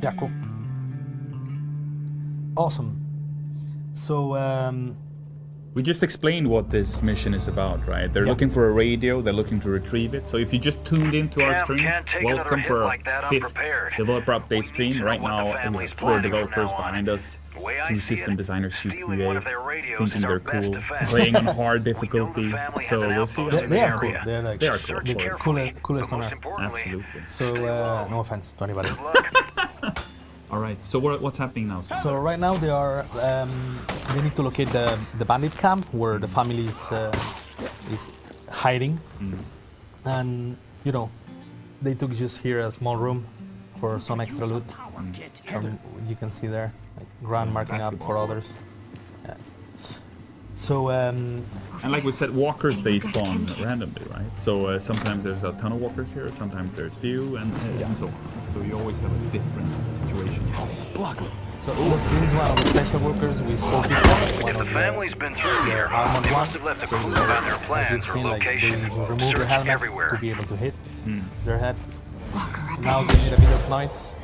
Yeah, cool. Awesome. So, We just explained what this mission is about, right? They're looking for a radio, they're looking to retrieve it. So if you just tuned into our stream, welcome for our 5th developer update stream. Right now, we have 4 developers behind us, 2 system designers, QA, thinking they're cool, playing on hard difficulty. So we'll see. they are cool. They're like They are cool, of the course. coolest on earth. Absolutely. So, no offense to anybody. All right. So what's happening now? So right now they need to locate the bandit camp where the family is hiding, and they took just here a small room for some extra loot. You can see there, like Grand marking up for others. Yeah. So And like we said, walkers, they spawn randomly, right? So sometimes there's a ton of walkers here, sometimes there's few, and so on. So you always have a different situation. So this is one of the special workers we spoke before. If the family's been through here, armored they one. must have left a clue about their As plans you've or seen, like they location. remove their Search helmet everywhere. to be able to hit their head. Now they need a bit of noise,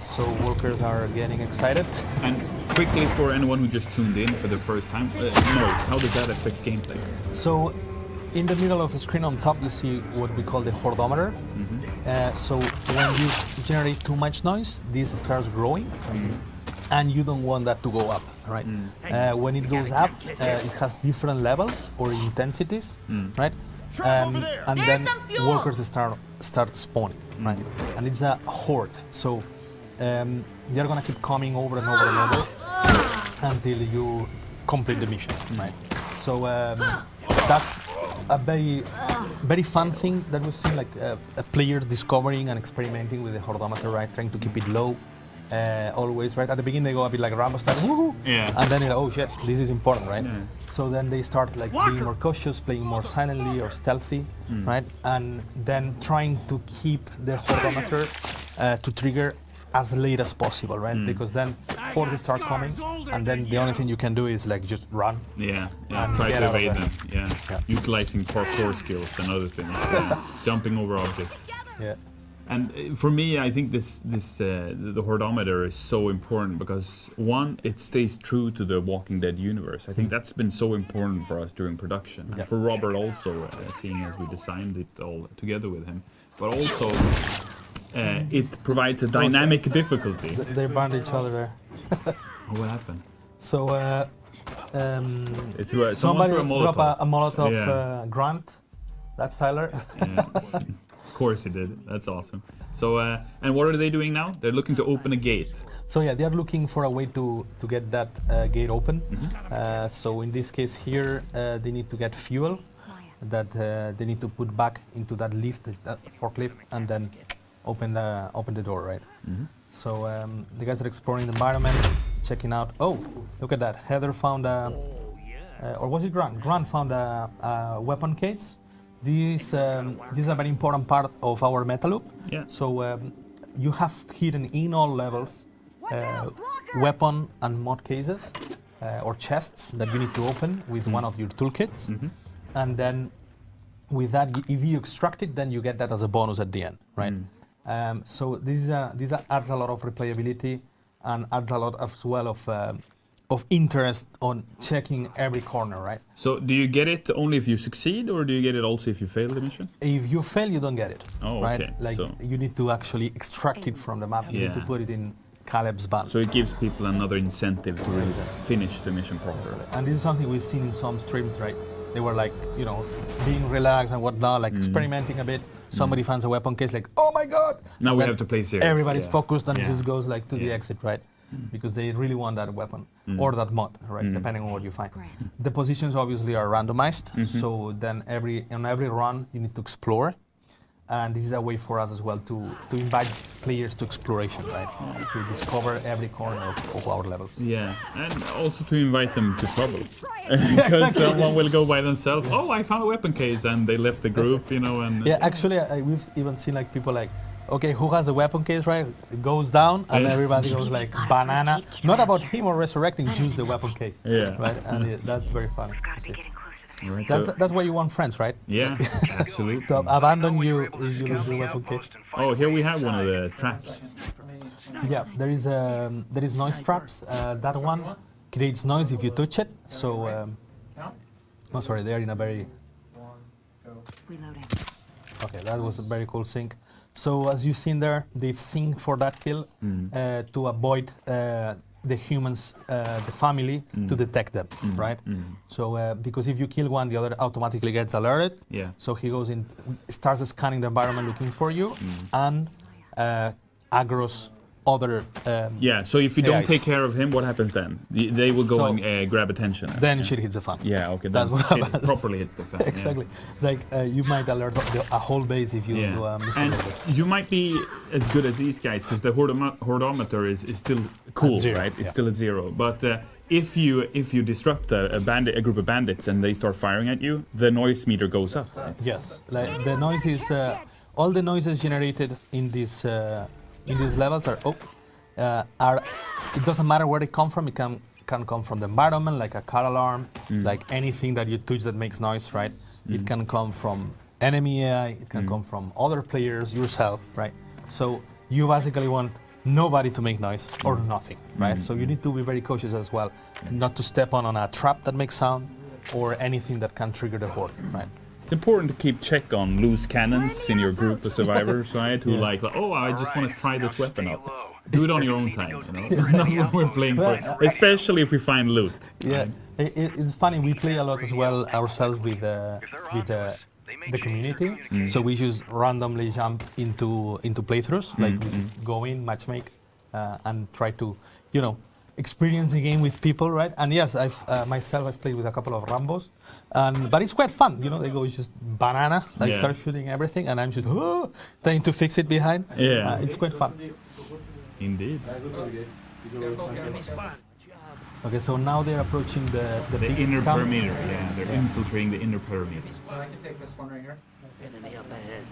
so workers are getting excited. And quickly, for anyone who just tuned in for the first time, noise, how does that affect gameplay? So in the middle of the screen on top, you see what we call the hordometer. So when you generate too much noise, this starts growing, and you don't want that to go up, right? When it goes up, it has different levels or intensities, right? And then workers start spawning, right? And it's a horde, so they're gonna keep coming over and over and over until you complete the mission, right? So that's a very fun thing that we've seen, like players discovering and experimenting with the hordometer, right? Trying to keep it low, always, right? At the beginning they go a bit like Rambo style, woohoo! Yeah. And then you're like, oh shit, this is important, right? Yeah. So then they start like being more cautious, playing more silently or stealthy, right? And then trying to keep the hordometer to trigger as late as possible, right? Because then hordes start coming, and then the only thing you can do is like just run. Yeah, And try get to out of evade there. them. Yeah. Utilizing parkour skills and other things. Jumping over objects. Yeah. And for me, I think the hordometer is so important because one, it stays true to the Walking Dead universe. I think that's been so important for us during production, and for Robert also, seeing as we designed it all together with him. But also, it provides a dynamic difficulty. They burned each other there. What happened? So It threw somebody someone threw drop a Molotov Yeah. Grant. That's Tyler. Of course he did. That's awesome. So, and what are they doing now? They're looking to open a gate. So yeah, they are looking for a way to get that gate open. So in this case here, they need to get fuel that they need to put back into that lift, that forklift, and then open the door, right? So the guys are exploring the environment, checking out. Oh, look at that! Heather found or was it Grant? Grant found a weapon case. This is a very important part of our meta loop. Yeah. So you have hidden in all levels weapon and mod cases or chests that you need to open with one of your toolkits, and then with that, if you extract it, then you get that as a bonus at the end, right? So this adds a lot of replayability and adds a lot as well of interest on checking every corner, right? So, do you get it only if you succeed, or do you get it also if you fail the mission? If you fail, you don't get it, Oh, right? okay. Like So- you need to actually extract it from the map. You need to Yeah. put it in Caleb's van. So it gives people another incentive to really finish the mission properly. And this is something we've seen in some streams, right? They were like, being relaxed and whatnot, like experimenting a bit. Somebody finds a weapon case, like, oh my god! Now And we then have to play serious. Everybody's Yeah. focused and Yeah. just goes like to the Yeah. exit, right? Because they really want that weapon or that mod, right? Depending on what you find. The positions obviously are randomized, so then on every run you need to explore. And this is a way for us as well to invite players to exploration, right? To discover every corner of our levels. Yeah, and also to invite them to trouble. Because someone will go by themselves, oh, I found a weapon case, and they left the group, and... Yeah, actually, we've even seen like people like, okay, who has the weapon case, right? It goes down, and everybody goes like banana. Not about him or resurrecting, just the weapon case. Yeah. Right, and that's very funny. to see. Right, That's why you want friends, right? yeah, absolutely. To abandon you if you lose your weapon case. Oh, here we have one of the traps. Yeah, there is noise traps. That one creates noise if you touch it. So, oh, sorry, they are in a very. Reloading. Okay, that was a very cool sync. So as you've seen there, they've synced for that kill to avoid the humans, the family, to detect them, right? So because if you kill one, the other automatically gets alerted. Yeah. So he goes in, starts scanning the environment looking for you, and aggro's other. Yeah, so if you don't AIs. take care of him, what happens then? They will go So and grab attention. Then shit hits the fan. Yeah, okay. That's then what it happens. properly hits the fan. yeah. Exactly. Like you might alert a whole base if you do a mistake. And like this. you might be as good as these guys because the hordometer is still cool, At zero, right? It's yeah. still at 0. But if you disrupt a group of bandits and they start firing at you, the noise meter goes up. Right? Yes, like the noise is all the noises generated in these levels are it doesn't matter where they come from. It can come from the environment, like a car alarm, like anything that you touch that makes noise, right? It can come from enemy AI, it can come from other players, yourself, right? So you basically want nobody to make noise or nothing, right? So you need to be very cautious as well, not to step on a trap that makes sound or anything that can trigger the horde, right? It's important to keep check on loose cannons in your group of survivors, right? Who like, oh, I just want to try this weapon out. Do it on your own time, you know? Not when we're playing for it. Especially if we find loot. Yeah, it's funny. We play a lot as well ourselves with the community. So we just randomly jump into playthroughs, like we just go in, matchmake, and try to, experience the game with people, right? And yes, I've played with a couple of Rambos, but it's quite fun. They go just banana, like start shooting everything, and I'm just trying to fix it behind. Yeah, it's quite fun. Indeed. Okay, so now they're approaching the big inner camp. perimeter. Yeah, they're infiltrating the inner perimeter. I can take this one right here. Enemy up ahead.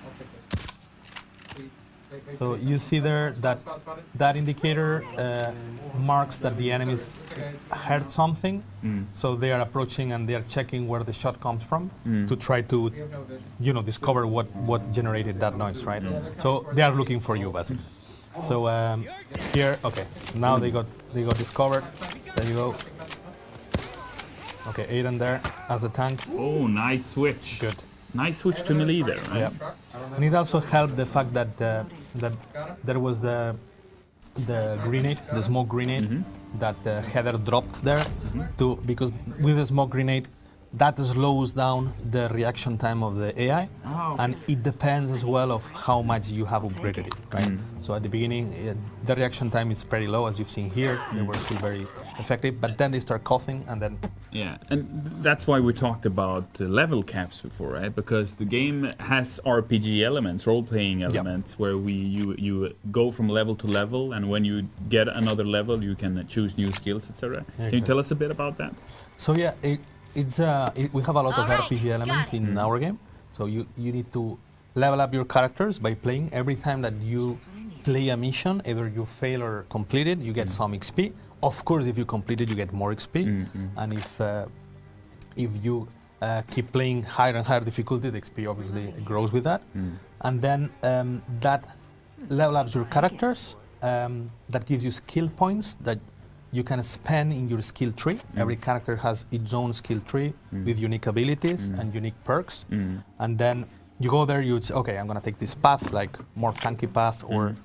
I'll take this. So you see there that indicator marks that the enemies heard something, so they are approaching and they are checking where the shot comes from to try to, discover what generated that noise, right? So they are looking for you, basically. So here, okay, now they got discovered. There you go. Okay, Aiden there as a tank. Oh, nice switch. Good. Nice switch to melee there, right? Yeah. And it also helped the fact that that there was the grenade, the smoke grenade that Heather dropped there, because with the smoke grenade, that slows down the reaction time of the AI, and it depends as well of how much you have upgraded it, right? So at the beginning, the reaction time is pretty low, as you've seen here. They were still very effective, but then they start coughing, and then Yeah, and that's why we talked about level caps before, right? Because the game has RPG elements, role-playing elements, where you go from level to level, and when you get another level, you can choose new skills, etc. Can you tell us a bit about that? So yeah, we have a lot of RPG elements in our game. So you need to level up your characters by playing. Every time that you play a mission, either you fail or complete it, you get some XP. Of course, if you complete it, you get more XP. And if you keep playing higher and higher difficulty, the XP obviously grows with that. And then that level ups your characters. That gives you skill points that you can spend in your skill tree. Every character has its own skill tree with unique abilities and unique perks. And then you go there, you say, okay, I'm gonna take this path, like more tanky path or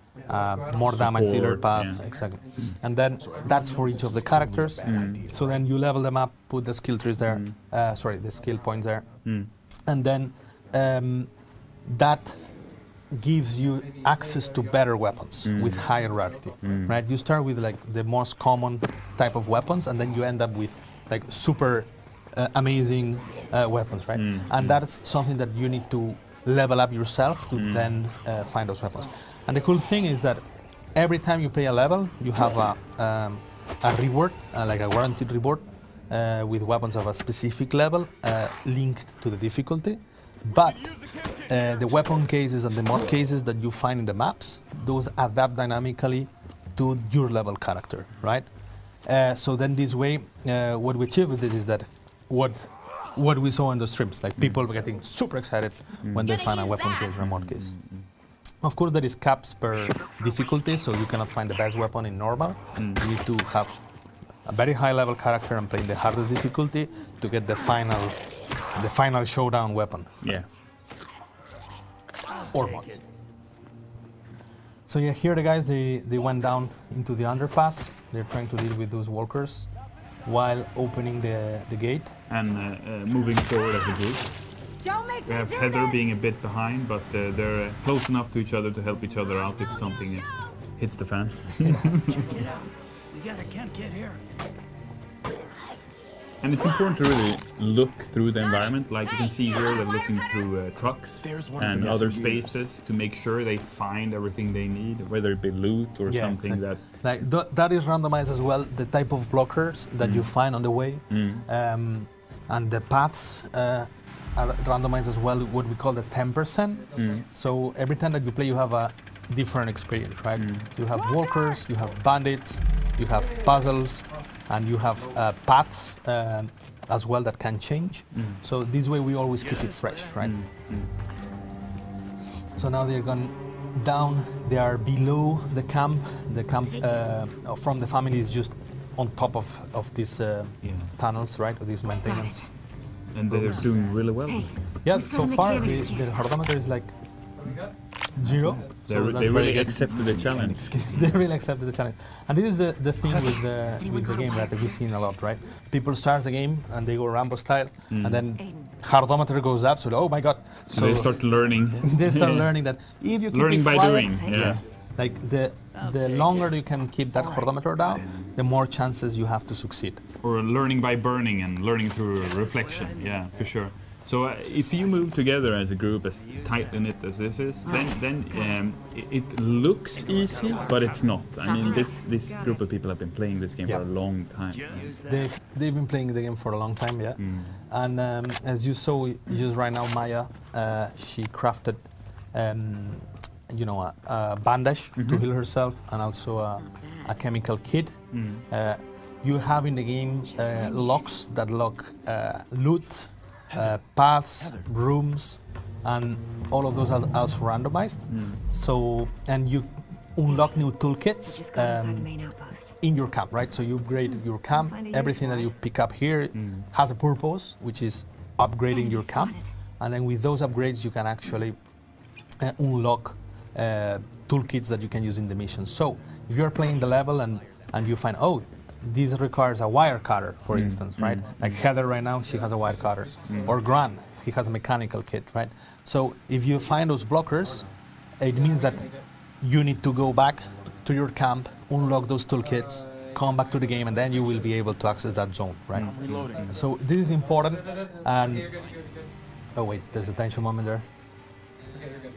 more damage dealer path, exactly. And then that's for each of the characters. So then you level them up, put the skill trees there, the skill points there. And then that gives you access to better weapons with higher rarity, right? You start with like the most common type of weapons, and then you end up with like super amazing weapons, right? And that's something that you need to level up yourself to then find those weapons. And the cool thing is that every time you play a level, you have a reward, like a guaranteed reward, with weapons of a specific level linked to the difficulty. But the weapon cases and the mod cases that you find in the maps, those adapt dynamically to your level character, right? So then this way, what we achieve with this is that what what we saw in the streams, like people getting super excited when they find a weapon case, remote case. Of course, there is caps per difficulty, so you cannot find the best weapon in normal. You need to have a very high level character and play in the hardest difficulty to get the final showdown weapon. Yeah. Or mods. So yeah, here the guys, they went down into the underpass. They're trying to deal with those walkers while opening the gate. And moving forward as a group. Don't make We me have do Heather this! being a bit behind, but they're close enough to each other to help each other out if something hits the fan. We got a Kent kid here. And it's important to really look through the environment. Like you can see here, they're looking through trucks and other spaces to make sure they find everything they need, whether it be loot or something exactly. that... Like that is randomized as well, the type of blockers that you find on the way. And the paths are randomized as well, what we call the 10%. So every time that you play, you have a different experience, right? You have walkers, you have bandits, you have puzzles, and you have paths as well that can change. So this way we always keep it fresh, right? So now they're gone down, they are below the camp. The camp from the family is just on top of these tunnels, right? Of these maintenance. And they're doing really well. Yeah, so far the hardometer is like 0. They So that's really very good. accepted the challenge. They really accepted the challenge. And this is the thing with the game that we've seen a lot, right? People start the game and they go Rambo style, and then hardometer goes up, so oh my god. So they start learning. They start learning that if you keep Learning it by quiet, doing, yeah. like the longer you can keep that hardometer down, the more chances you have to succeed. Or learning by burning and learning through reflection, yeah, for sure. So if you move together as a group, as tightly knit as this is, then it looks easy, but it's not. I mean, this group of people have been playing this game for a long time. They've been playing the game for a long time, yeah. And as you saw, just right now, Maya, she crafted, a bandage to heal herself, and also a chemical kit. You have in the game locks that lock loot, paths, rooms, and all of those are also randomized. So, and you unlock new toolkits Just go inside the main outpost. in your camp, right? So you upgrade your camp. Everything that you pick up here has a purpose, which is upgrading your camp. And then with those upgrades, you can actually unlock toolkits that you can use in the mission. So if you're playing the level and you find, oh, this requires a wire cutter, for instance, right? Like Heather right now, she has a wire cutter. Or Grant, he has a mechanical kit, right? So if you find those blockers, it means that you need to go back to your camp, unlock those toolkits, come back to the game, and then you will be able to access that zone, right? So this is important. And oh wait, there's a tension moment there. Okay, you're good.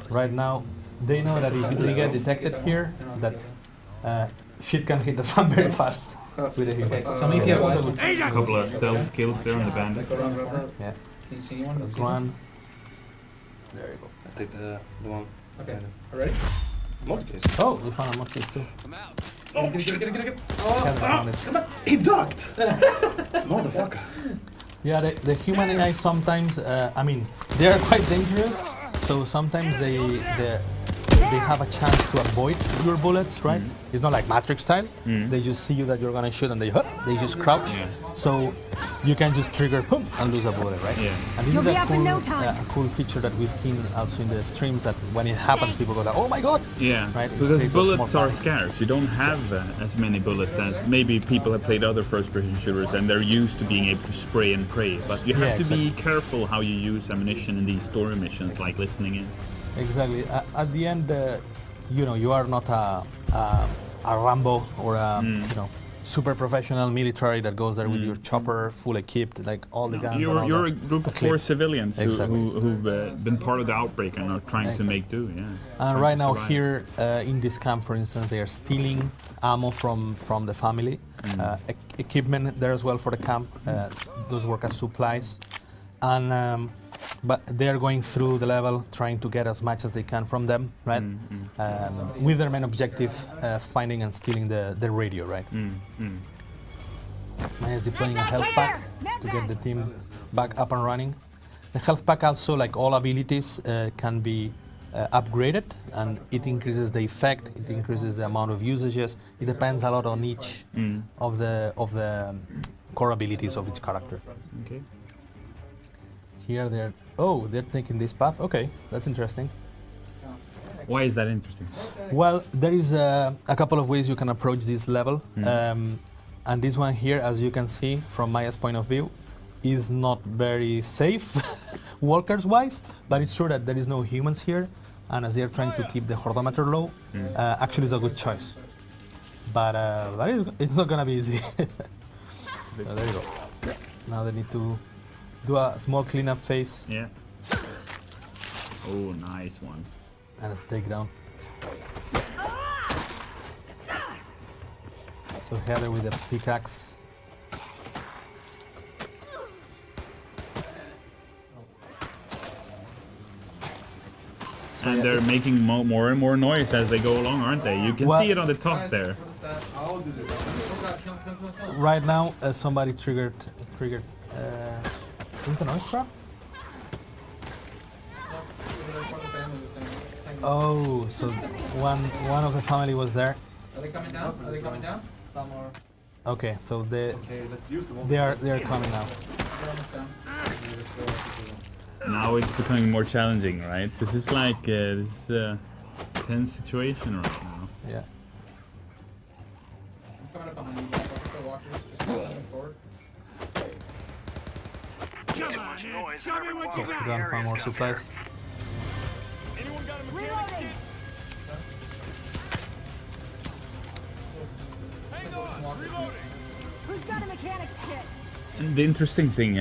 Alright, Right now, they know that if they get detected here, that shit can hit the fan very fast with the hit. Okay, tell me if you have eyes. A couple of stealth kills there on the bandit. Go around, around. Yeah. Can you see anyone? So Can you see one. There you go. I take the one. Okay, ready? Mortgage. Oh, you found a mod case too. Get it. Haven't found it. He ducked! Motherfucker. Yeah, the human AI sometimes, I mean, they are quite dangerous. So sometimes they have a chance to avoid your bullets, right? It's not like Matrix style. They just see you that you're gonna shoot and they just crouch. Yeah. So you can just trigger boom and lose a bullet, right? Yeah. And this You'll is be a up in cool, no time. a cool feature that we've seen also in the streams, that when it happens, people go like, oh my god! Yeah, Right, it because creates a small bullets are panic. scarce. You don't have as many bullets as maybe people have played other first-person shooters, and they're used to being able to spray and pray. But you have Yeah, to be careful how you use ammunition in these story missions, like listening in. Exactly. At the end, you are not a Rambo or a super professional military that goes there with your chopper full equipped, like all the guns. and all You're a that. group of Actually, 4 civilians Exactly. who've been part of the outbreak and are trying to make do. Yeah. And Trying right to now survive. here in this camp, for instance, they are stealing ammo from the family, equipment there as well for the camp. Those work as supplies, and but they are going through the level trying to get as much as they can from them, right? With their main objective, finding and stealing the radio, right? Maya is deploying a health pack to get the team back up and running. The health pack also, like all abilities, can be upgraded, and it increases the effect, it increases the amount of usages. It depends a lot on each of the core abilities of each character. Okay. Here they're taking this path. Okay, that's interesting. Why is that interesting? Well, there is a couple of ways you can approach this level. And this one here, as you can see from Maya's point of view, is not very safe walkers-wise, but it's true that there is no humans here, and as they are trying to keep the hordometer low, actually it's a good choice. But it's not gonna be easy. So there you go. Now they need to do a small cleanup phase. Yeah. Oh, nice one. And it's takedown. So Heather with the pickaxe. And they're making more and more noise as they go along, aren't they? You can Well- see it on the top there. What is that? Oh, God, kill. Right now, somebody triggered. Is the noise trap? Oh, so one of the family was there. Are they coming down? Are they coming down? Some are. Okay, so Okay, let's use the one. they are coming now. They're almost down. Now it's becoming more challenging, right? This is like this tense situation right now. Yeah. I'm coming up behind you. Walker, walkers, just moving forward. Come on, man. Show me what you We're got. gonna find more supplies. Reloading. Who's got a mechanics kit? And the interesting thing,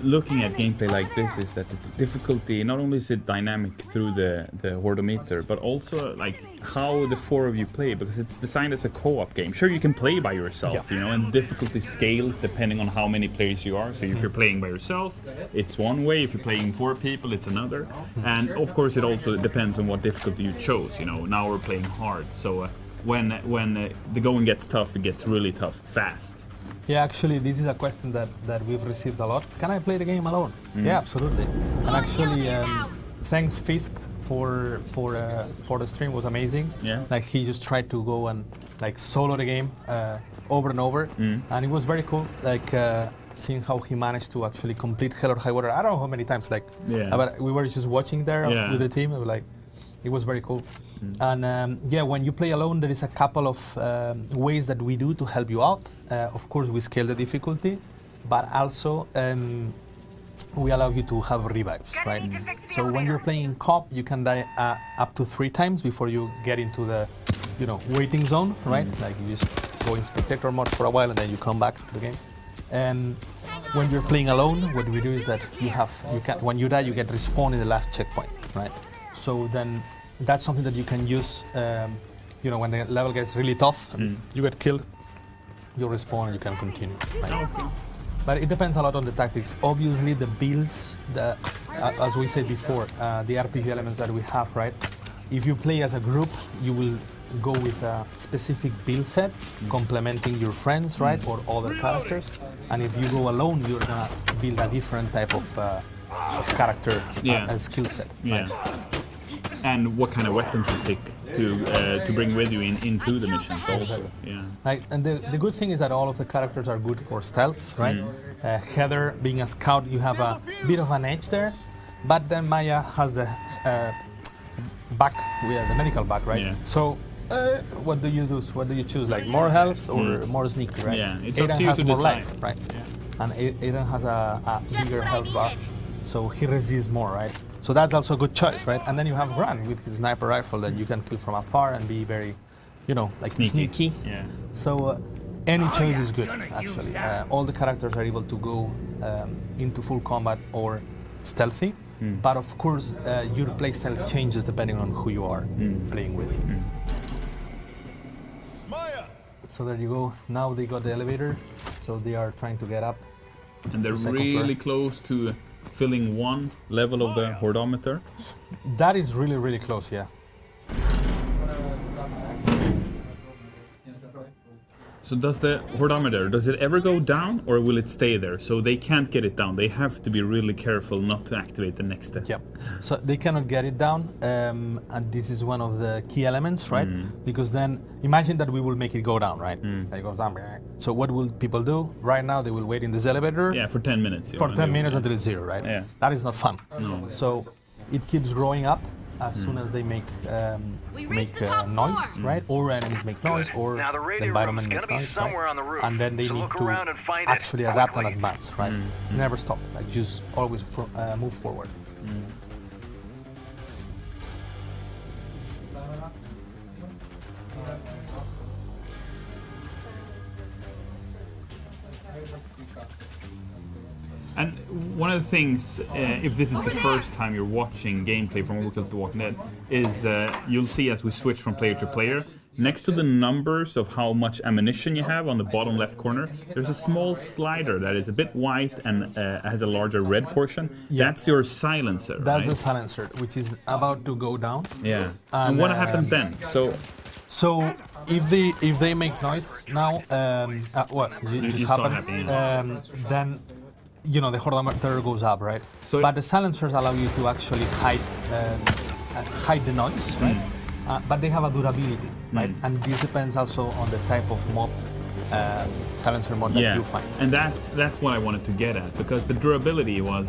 looking at gameplay like this, is that the difficulty, not only is it dynamic through the hordometer, but also like how the four of you play, because it's designed as a co-op game. Sure, you can play by yourself, you know, and difficulty scales depending on how many players you are. So if you're playing by yourself, it's one way. If you're playing 4 people, it's another. And of course, it also depends on what difficulty you chose. You know, now we're playing hard, so when the going gets tough, it gets really tough fast. Yeah, actually, this is a question that we've received a lot. Can I play the game alone? Yeah, absolutely. And actually, thanks Fisk for the stream, was amazing. Yeah. Like he just tried to go and like solo the game over and over, and it was very cool. Like seeing how he managed to actually complete Hell or High Water. I don't know how many times. Like, but we were just watching there with the team. Like, it was very cool. And yeah, when you play alone, there is a couple of ways that we do to help you out. Of course, we scale the difficulty, but also we allow you to have revives, right? So when you're playing co-op, you can die up to 3 times before you get into the, waiting zone, right? Like you just go in spectator mode for a while and then you come back to the game. And when you're playing alone, what we do is that when you die, you get respawned in the last checkpoint, right? So then that's something that you can use, when the level gets really tough, and you get killed, you respawn and you can continue. Right? But it depends a lot on the tactics. Obviously, the builds, as we said before, the RPG elements that we have, right? If you play as a group, you will go with a specific build set, complementing your friends, right, or other characters. And if you go alone, you're gonna build a different type of character and skill set. Yeah. Right? And what kind of weapons you pick to bring with you into the missions also. Yeah. Right, and the good thing is that all of the characters are good for stealth, right? Heather, being a scout, you have a bit of an edge there, but then Maya has the back, the medical back, right? Yeah. So, what do you do? What do you choose? Like more health or more sneaky, right? Yeah, it's Aiden up to you has to more decide. life, right? Yeah. And Aiden has a bigger health bar, so he resists more, right? So that's also a good choice, right? And then you have Gran with his sniper rifle that you can kill from afar and be very, sneaky. Yeah. So any choice is good, actually. All the characters are able to go into full combat or stealthy, but of course your playstyle changes depending on who you are playing with. So there you go. Now they got the elevator, so they are trying to get up. And they're second really floor. close to filling 1 level of the hordometer. That is really, really close, yeah. So does the hordometer, does it ever go down or will it stay there? So they can't get it down. They have to be really careful not to activate the next step. Yeah, so they cannot get it down, and this is one of the key elements, right? Because then imagine that we will make it go down, right? It goes down. So what will people do? Right now they will wait in this elevator Yeah, for 10 minutes. for 10 minutes until it's zero, right? Yeah. That is not fun. So it keeps growing up as soon as they make noise, right? Or enemies make noise, or Now the the radio environment room's makes gonna be noise, somewhere right? on the roof, And then they so need look to around and find it actually adapt and quickly. advance, right? Never stop, like just always move forward. And one of the things, if this is the first time you're watching gameplay from Overkill's The Walking Dead, is you'll see as we switch from player to player, next to the numbers of how much ammunition you have on the bottom left corner, there's a small slider that is a bit white and has a larger red portion. Yeah. That's your silencer, That's right? the silencer, which is about to go down. Yeah. And, And what happens then? So if they make noise now, You just start happened, happening. then the hordometer goes up, right? So- but the silencers allow you to actually hide the noise, right? But they have a durability, right? And this depends also on the type of mod, silencer mod that you find. And that's what I wanted to get at, because the durability was,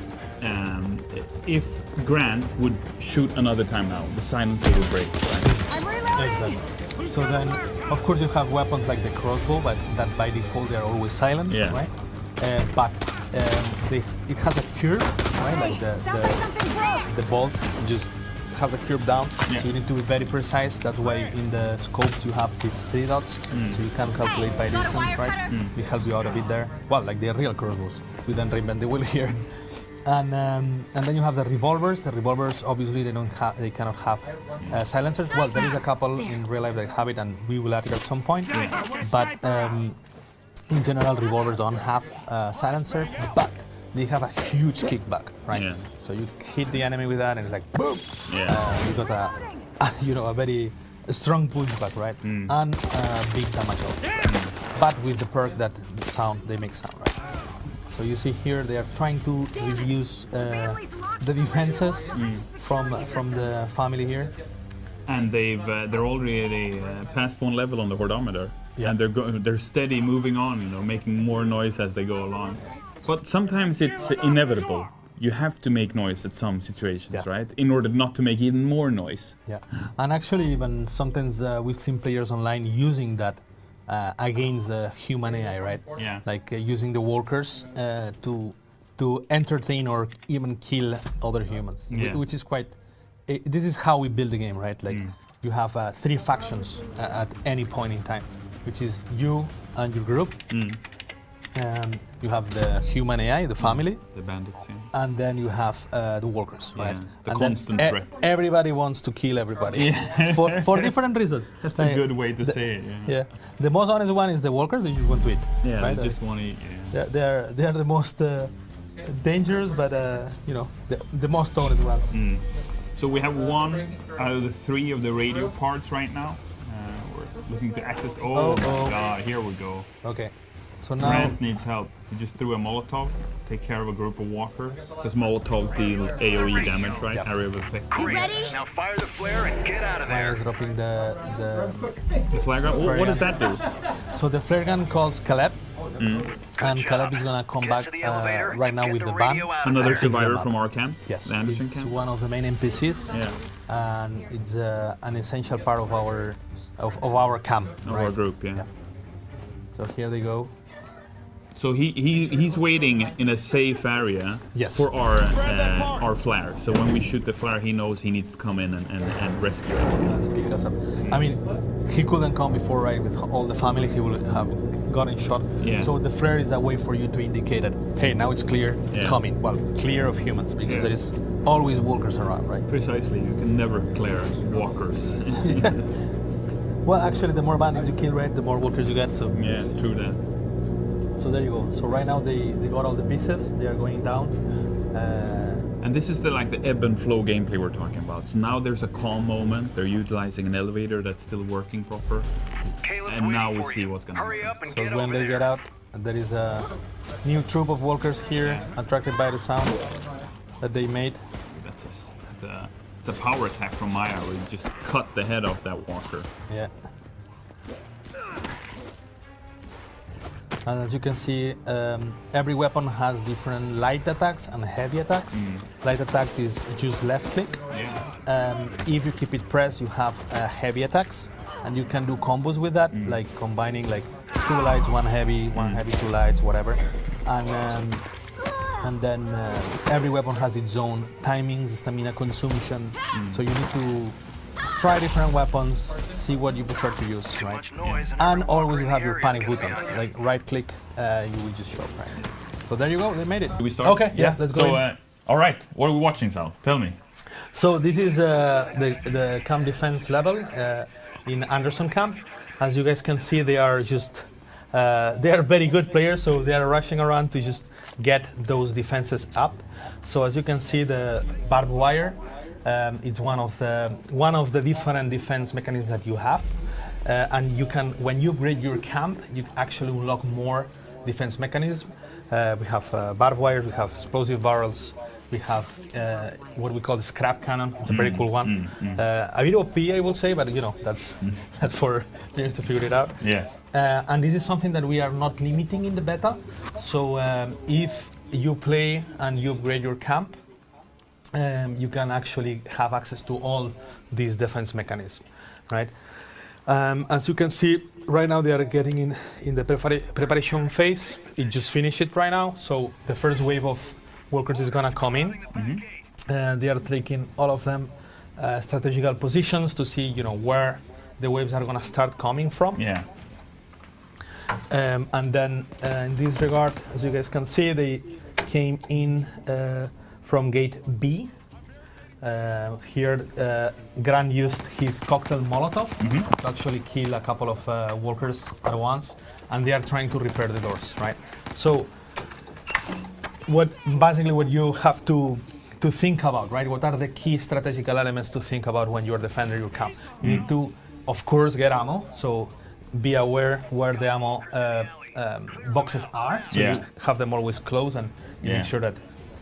if Grant would shoot another time now, the silencer would break, right? I'm reloading. Exactly. So then, of course, you have weapons like the crossbow, but that by default they are always silent, Yeah. right? But it has a curve, right? Like Sounds like something broke. the bolt just has a curve down, Yeah. so you need to be very precise. That's why in the scopes you have these 3 dots, so you can calculate by Got a distance, wire right? cutter? We help you out a bit there. Well, like the real crossbows. We then reinvent the wheel here. And then you have the revolvers. The revolvers obviously they cannot have silencers. Well, there is a couple in real life that have it, and we will add it at some point. But in general, revolvers don't have silencer, but they have a huge kickback, right? Yeah. So you hit the enemy with that, and it's like boom. Yeah. You got a very strong pushback, right? And big damage output. But with the perk that they make sound, right? So you see here they are trying to reduce the defenses from the family here. And they're already past 1 level on the hordometer, Yeah. and they're steady moving on, making more noise as they go along. But sometimes it's inevitable. You have to make noise at some situations, Yeah. right? In order not to make even more noise. Yeah, and actually even sometimes we've seen players online using that against human AI, right? Yeah. Like using the walkers to entertain or even kill other humans, Yeah. which is quite. This is how we build the game, right? Like you have 3 factions at any point in time, which is you and your group. You have the human AI, the family, The bandits, yeah. and then you have the walkers, right? the and constant then threat. Everybody wants to kill everybody for different reasons. That's a good way to say it, yeah. Yeah, the most honest one is the walkers. They just want to eat. Yeah, right? they just want to eat, yeah. They are the most dangerous, but the most honest ones. So we have 1 out of the 3 of the radio parts right now. We're looking to access. Oh my god, here we go. Okay, so now Grant needs help. He just threw a Molotov, take care of a group of walkers. Because Molotovs deal AoE damage, right? Yeah. Area of effect. You ready? Now fire the flare and get out of Maya there. is dropping the The flare gun. What does that do? so the flare gun calls Caleb, and Good Caleb job. is gonna come Get back to the elevator right now and with get the the van. radio out. Another and pick them survivor up. from our camp? Yes, The Anderson it's camp? one of the main NPCs, Yeah. and it's an essential part of our camp. Of right? our group, yeah. So here they go. So he's waiting in a safe area Yes. for our flare. So when we shoot the flare, he knows he needs to come in and rescue us. Because I mean, he couldn't come before, right? With all the family, he would have gotten shot. Yeah. So the flare is a way for you to indicate that, hey, now it's clear, Yeah. coming. Well, clear of humans, because Yeah. there is always walkers around, right? Precisely, you can never clear walkers. Well, actually, the more bandits you kill, right, the more walkers you get. So, Yeah, true that. so there you go. So right now they got all the pieces. They are going down. And this is the ebb and flow gameplay we're talking about. So now there's a calm moment. They're utilizing an elevator that's still working proper. Caleb's And now waiting we for see you. what's gonna Hurry happen. up and So get when over they there. get out, there is a new troop of walkers here, attracted by the sound that they made. It's a power attack from Maya where you just cut the head off that walker. Yeah. And as you can see, every weapon has different light attacks and heavy attacks. Light attacks is just left click. Yeah. If you keep it pressed, you have heavy attacks, and you can do combos with that, like combining like 2 lights, 1 heavy, 1 heavy, 2 lights, whatever. And then every weapon has its own timings, stamina consumption. So you need to try different weapons, see what you prefer to use, right? Much noise And always you everywhere have your here panic is button, gonna be like right click, you will just show, right? So there you go, they made it. Do we start? Okay, yeah, let's go. So, in. all right, what are we watching, Sal? Tell me. So this is the camp defense level in Anderson camp. As you guys can see, they are just they are very good players, so they are rushing around to just get those defenses up. So as you can see, the barbed wire, it's one of the different defense mechanisms that you have, and you can, when you upgrade your camp, you actually unlock more defense mechanisms. We have barbed wire, we have explosive barrels, we have what we call the scrap cannon. It's a very cool one. A bit OP, I will say, but you know that's for players to figure it out. Yes. And this is something that we are not limiting in the beta. So if you play and you upgrade your camp, you can actually have access to all these defense mechanisms, right? As you can see, right now they are getting in the preparation phase. It just finished it right now, so the first wave of workers is gonna come in. They are taking all of them strategical positions to see, you know, where the waves are gonna start coming from. Yeah. And then in this regard, as you guys can see, they came in from gate B. Here, Grant used his cocktail Molotov to actually kill a couple of workers at once, and they are trying to repair the doors, right? So, what you have to think about, right? What are the key strategical elements to think about when you're defending your camp? You need to, of course, get ammo. So, be aware where the ammo boxes are. So Yeah. you have them always close, and you Yeah. make sure that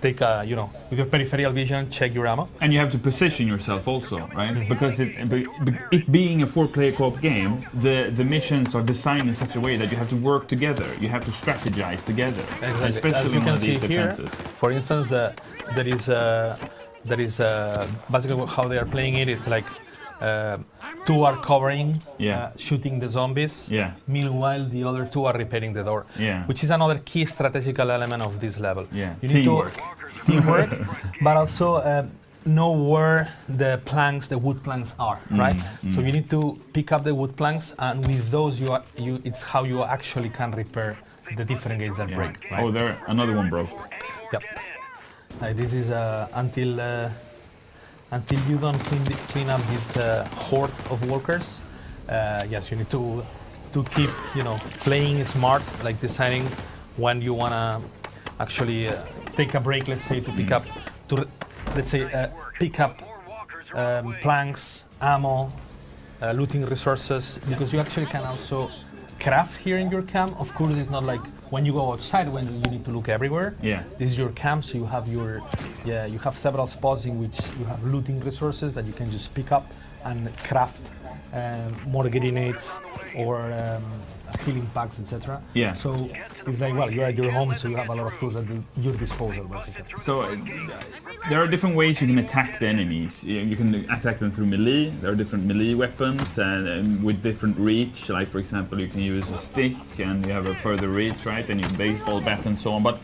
take a, you know, with your peripheral vision, check your ammo. And you have to position yourself also, right? Because it being a 4-player co-op game, the missions are designed in such a way that you have to work together. You have to strategize together, As especially you in one can of see these here, defenses. for instance, there is basically how they are playing it is like 2 are covering, Yeah. shooting the zombies. Yeah. Meanwhile, the other 2 are repairing the door. Yeah. Which is another key strategical element of this level. Yeah. You need Teamwork. teamwork, but also know where the planks, the wood planks are, right? So you need to pick up the wood planks, and with those, it's how you actually can repair the different gates that Yeah. break. Right? Oh, there, another one broke. Yep. This is until you don't clean up this horde of workers. Yes, you need to keep, you know, playing smart, like deciding when you wanna actually take a break. Let's say to pick up, pick up planks, ammo, looting resources, because you actually can also craft here in your camp. Of course, it's not like when you go outside when you need to look everywhere. Yeah. This is your camp, so you have you have several spots in which you have looting resources that you can just pick up and craft more grenades or healing packs, etc. Yeah. So it's like, well, you're at your home, so you have a lot of tools at your disposal, basically. So there are different ways you can attack the enemies. You can attack them through melee. There are different melee weapons and with different reach. Like for example, you can use a stick and you have a further reach, right? And you baseball bat and so on. But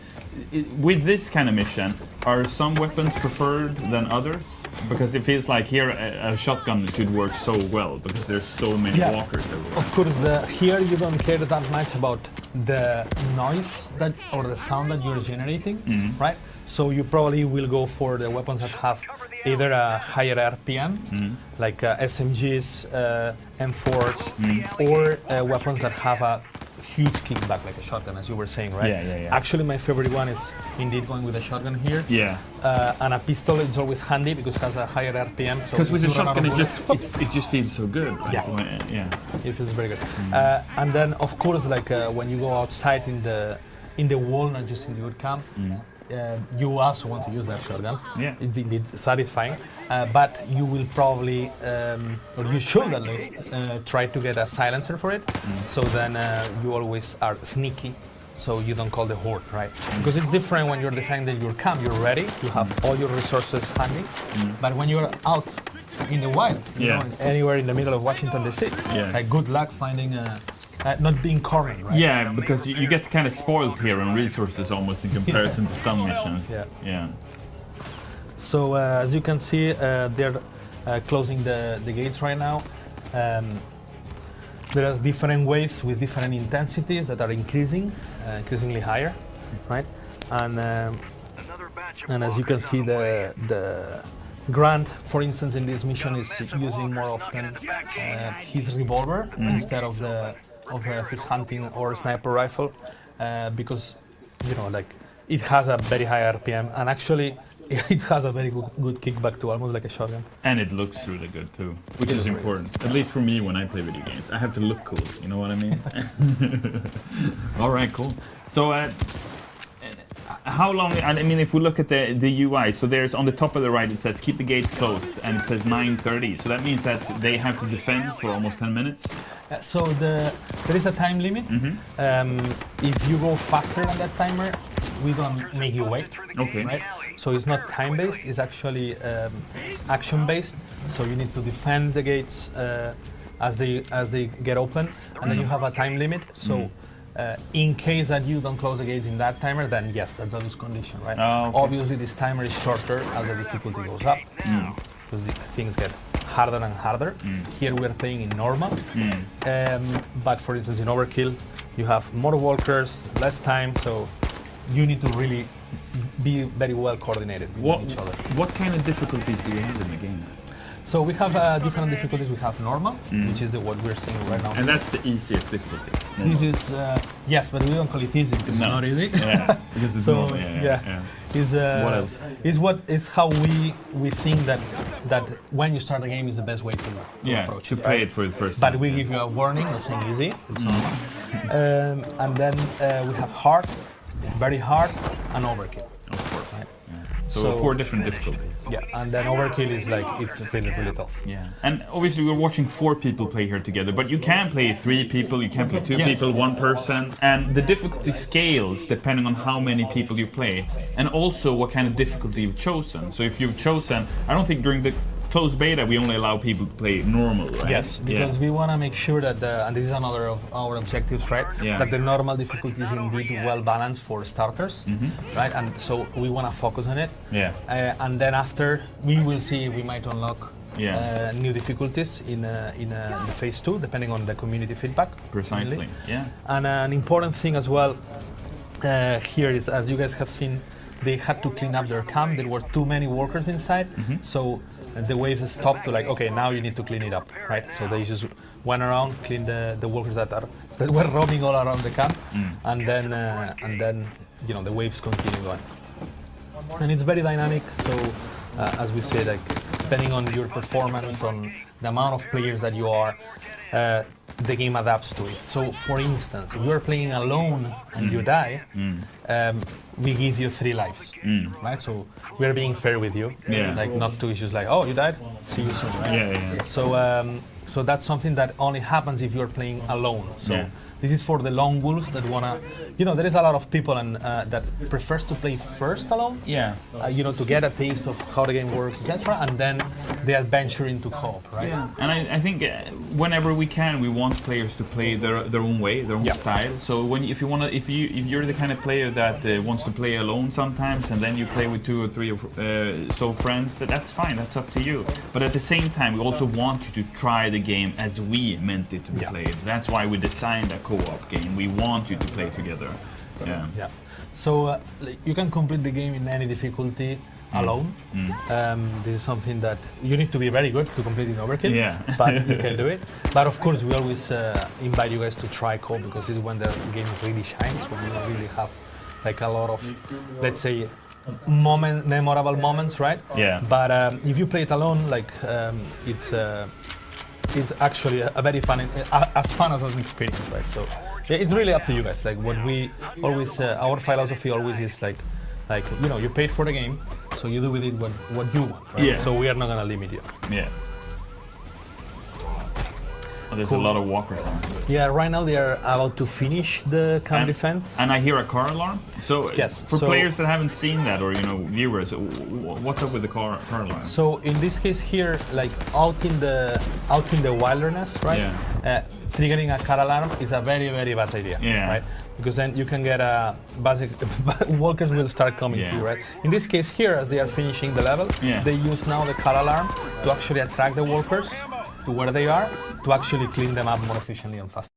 with this kind of mission, are some weapons preferred than others? Because it feels like here a shotgun should work so well because there's so many walkers everywhere. Of course, here you don't care that much about the noise or the sound that you're generating, right? So you probably will go for the weapons that have either a higher RPM, like SMGs, M4s, or weapons that have a huge kickback like a shotgun, as you were saying, right? Yeah. Actually, my favorite one is indeed going with a shotgun here. Yeah. And a pistol is always handy because it has a higher RPM. So Because with if the you run out shotgun, of bullets, it just feels so good. Like, Yeah. Yeah. it feels very good. And then, of course, like when you go outside in the wall, not just in the wood camp, you also want to use that shotgun. Yeah. It's indeed satisfying. But you will probably, or you should at least, try to get a silencer for it. So then you always are sneaky. So you don't call the horde, right? Because it's different when you're defending your camp. You're ready. You have all your resources handy. But when you're out in the wild, you know, anywhere in the middle of Washington D.C., like good luck finding not being cornered, right? Yeah, because you get kind of spoiled here on resources almost in comparison to some missions. Yeah. So as you can see, they're closing the gates right now. There are different waves with different intensities that are increasingly higher, right? And as you can see, the Grant, for instance, in this mission is using more often his revolver instead of his hunting or sniper rifle, because like it has a very high RPM, and actually it has a very good kickback too, almost like a shotgun. And it looks really good too, which is important. At least for me when I play video games. I have to look cool, you know what I mean? All right, cool. So how long, I mean, if we look at the UI, so there's on the top of the right, it says keep the gates closed, and it says 9:30. So that means that they have to defend for almost 10 minutes? So there is a time limit. If you go faster than that timer, we don't make you wait. Okay. Right? So it's not time-based, it's actually action-based. So you need to defend the gates as they get open, and then you have a time limit. So in case that you don't close the gates in that timer, then yes, that's a lose condition, right? Oh, okay. Obviously, this timer is shorter as the difficulty goes up, because the things get harder and harder. Here we're playing in normal, but for instance in Overkill, you have more walkers, less time, so you need to really be very well coordinated with each other. What kind of difficulties do you have in the game? So we have different difficulties. We have normal, which is what we're seeing right now. And that's the easiest difficulty. This is yes, but we don't call it easy because it's not easy. Yeah, because it's So normal. Is What else? Is how we think that when you start the game is the best way to approach to it. play it for the first But time. we give you a warning, not saying easy. It's normal. And then we have hard, very hard, and overkill. Of course. Right. Yeah. So 4 different difficulties. Yeah, and then overkill is like it's really really tough. Yeah, and obviously we're watching 4 people play here together, but you can play 3 people, you can play 2 Yes. people, 1 person, and the difficulty scales depending on how many people you play, and also what kind of difficulty you've chosen. So if you've chosen, I don't think during the closed beta we only allow people to play normal, right? Yes, because we want to make sure that, and this is another of our objectives, right? Yeah. That the normal difficulty is indeed well balanced for starters, right? And so we want to focus on it. Yeah. And then after, we will see if we might unlock new difficulties in the phase 2, depending on the community feedback. Precisely. mainly. Yeah. And an important thing as well here is, as you guys have seen, they had to clean up their camp. There were too many workers inside, so the waves stopped to like, okay, now you need to clean it up, right? So they just went around, cleaned the workers that were roaming all around the camp, and then the waves continue going. And it's very dynamic. So as we say, like depending on your performance, on the amount of players that you are, the game adapts to it. So for instance, if you're playing alone and you die, we give you 3 lives, right? So we're being fair with you, like not to issues like, oh, you died, see you soon, right? Yeah. So that's something that only happens if you're playing alone. So this is for the lone wolves that wanna, there is a lot of people and that prefers to play first alone. Yeah. To get a taste of how the game works, etc., and then they adventure into co-op, right? Yeah, and I think whenever we can, we want players to play their own way, their own style. So if you're the kind of player that wants to play alone sometimes, and then you play with 2 or 3 or so friends, that's fine. That's up to you. But at the same time, we also want you to try the game as we meant it to be played. That's why we designed a co-op game. We want you to play together. Yeah. So you can complete the game in any difficulty. alone. This is something that you need to be very good to complete in overkill, Yeah. but you can do it. But of course, we always invite you guys to try co because this is when the game really shines, when you really have like a lot of, let's say, memorable moments, right? Yeah. But if you play it alone, like it's actually a very fun, as fun as an experience, right? So yeah, it's really up to you guys. Like what we always, our philosophy always is like you know, you paid for the game, so you do with it what you want, right? Yeah. So we are not gonna limit you. Yeah. Oh, there's Cool. a lot of walkers on. Yeah, right now they are about to finish the camp defense. And I hear a car alarm. So Yes, for so- players that haven't seen that, or viewers, what's up with the car alarm? So in this case here, like out in the wilderness, right? Yeah. Triggering a car alarm is a very, very bad idea, Yeah. right? Because then you can get a basic walkers will start coming to you, Yeah. right? In this case here, as they are finishing the level, Yeah. they use now the car alarm to actually attract the walkers to where they are to actually clean them up more efficiently and faster.